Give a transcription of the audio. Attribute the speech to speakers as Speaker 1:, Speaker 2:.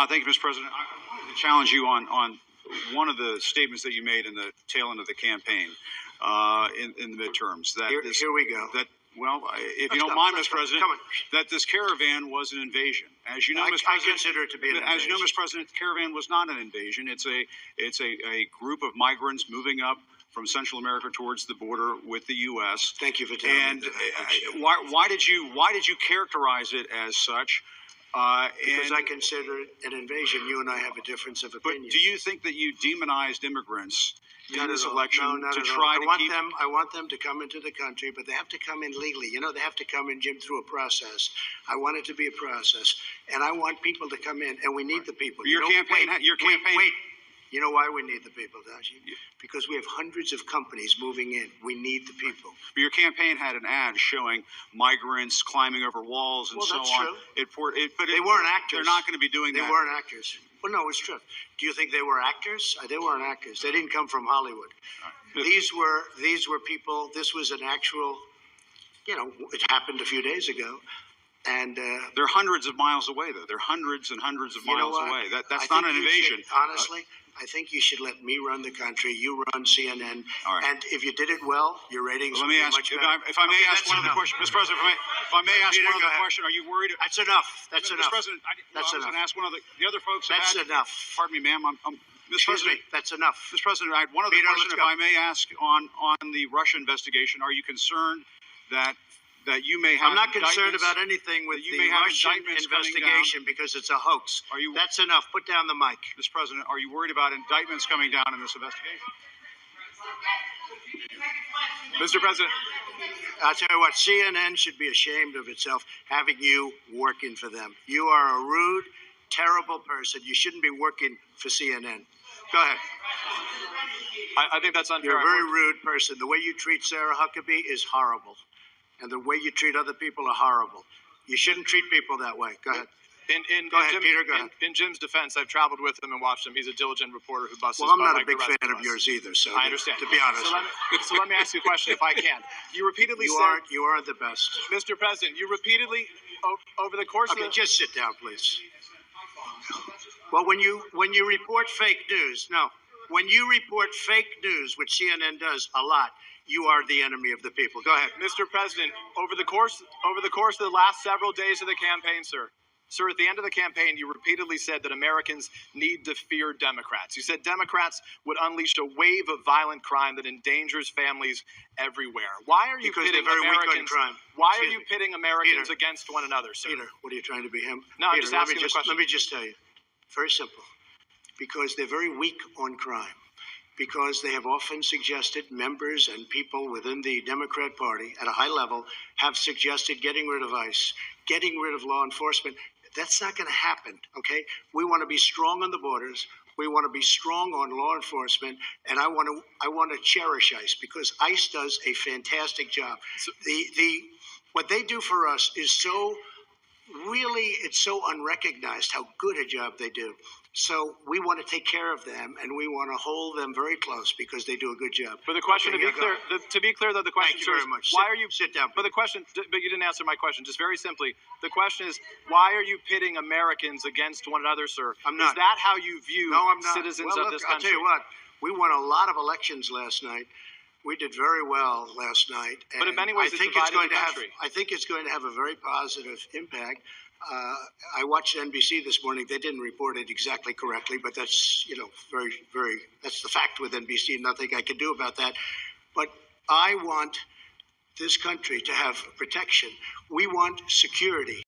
Speaker 1: Thank you, Mr. President. I wanted to challenge you on one of the statements that you made in the tail end of the campaign in the midterms.
Speaker 2: Here we go.
Speaker 1: If you don't mind, Mr. President, that this caravan was an invasion. As you know, Mr. President,
Speaker 2: I consider it to be an invasion.
Speaker 1: As you know, Mr. President, the caravan was not an invasion. It's a group of migrants moving up from Central America towards the border with the U.S.
Speaker 2: Thank you for telling me
Speaker 1: that. Why did you characterize it as such?
Speaker 2: Because I consider it an invasion. You and I have a difference of opinion.
Speaker 1: But do you think that you demonized immigrants in this election to
Speaker 2: try to keep them? I want them to come into the country, but they have to come in legally. You know, they have to come in, Jim, through a process. I want it to be a process, and I want people to come in, and we need the people.
Speaker 1: Your campaign.
Speaker 2: Wait. You know why we need the people, don't you? Because we have hundreds of companies moving in. We need the people.
Speaker 1: But your campaign had an ad showing migrants climbing over walls and so on.
Speaker 2: Well, that's true.
Speaker 1: But
Speaker 2: they weren't actors.
Speaker 1: They're not going to be doing that.
Speaker 2: They weren't actors. Well, no, it's true. Do you think they were actors? They weren't actors. They didn't come from Hollywood. These were people. This was an actual. You know, it happened a few days ago. And
Speaker 1: they're hundreds of miles away, though. They're hundreds and hundreds of miles away. That's not an invasion.
Speaker 2: Honestly, I think you should let me run the country. You run CNN.
Speaker 1: All right.
Speaker 2: And if you did it well, your ratings would be much better.
Speaker 1: If I may ask one other question, Mr. President, if I may ask one other question, are you worried?
Speaker 2: That's enough. That's enough.
Speaker 1: Mr. President, I was going to ask one of the other folks.
Speaker 2: That's enough.
Speaker 1: Pardon me, ma'am. Mr. President,
Speaker 2: that's enough.
Speaker 1: Mr. President, I had one other question, if I may ask, on the Russia investigation. Are you concerned that you may have?
Speaker 2: I'm not concerned about anything with the Russian investigation because it's a hoax. That's enough. Put down the mic.
Speaker 1: Mr. President, are you worried about indictments coming down in this investigation? Mr. President.
Speaker 2: I'll tell you what, CNN should be ashamed of itself having you working for them. You are a rude, terrible person. You shouldn't be working for CNN. Go ahead.
Speaker 1: I think that's unfair.
Speaker 2: You're a very rude person. The way you treat Sarah Huckabee is horrible. And the way you treat other people are horrible. You shouldn't treat people that way. Go ahead. Go ahead, Peter. Go ahead.
Speaker 3: In Jim's defense, I've traveled with him and watched him. He's a diligent reporter who busts.
Speaker 2: Well, I'm not a big fan of yours either. So
Speaker 3: I understand.
Speaker 2: To be honest.
Speaker 3: So let me ask you a question, if I can. You repeatedly said
Speaker 2: you aren't the best,
Speaker 3: Mr. President. You repeatedly over the course of
Speaker 2: just sit down, please. Well, when you report fake news, when you report fake news, which CNN does a lot, you are the enemy of the people. Go ahead.
Speaker 3: Mr. President, over the course of the last several days of the campaign, sir, at the end of the campaign, you repeatedly said that Americans need to fear Democrats. You said Democrats would unleash a wave of violent crime that endangers families everywhere. Why are you pitting Americans? Why are you pitting Americans against one another, sir?
Speaker 2: Peter, what are you trying to be him?
Speaker 3: No, I'm just asking the question.
Speaker 2: Let me just tell you, very simple, because they're very weak on crime. Because they have often suggested, members and people within the Democrat Party at a high level have suggested getting rid of ICE, getting rid of law enforcement. That's not going to happen, okay? We want to be strong on the borders. We want to be strong on law enforcement, and I want to cherish ICE because ICE does a fantastic job. What they do for us is it's so unrecognized how good a job they do. So we want to take care of them, and we want to hold them very close because they do a good job.
Speaker 3: But the question, to be clear, though, the question,
Speaker 2: thank you very much.
Speaker 3: Why are you
Speaker 2: sit down?
Speaker 3: But you didn't answer my question. Just very simply, the question is, why are you pitting Americans against one another, sir?
Speaker 2: I'm not.
Speaker 3: Is that how you view citizens of this country?
Speaker 2: I'll tell you what. We won a lot of elections last night. We did very well last night.
Speaker 3: But in many ways, I think
Speaker 2: it's going to have a very positive impact. I watched NBC this morning. They didn't report it exactly correctly, but that's that's the fact with NBC. Nothing I can do about that. But I want this country to have protection. We want security.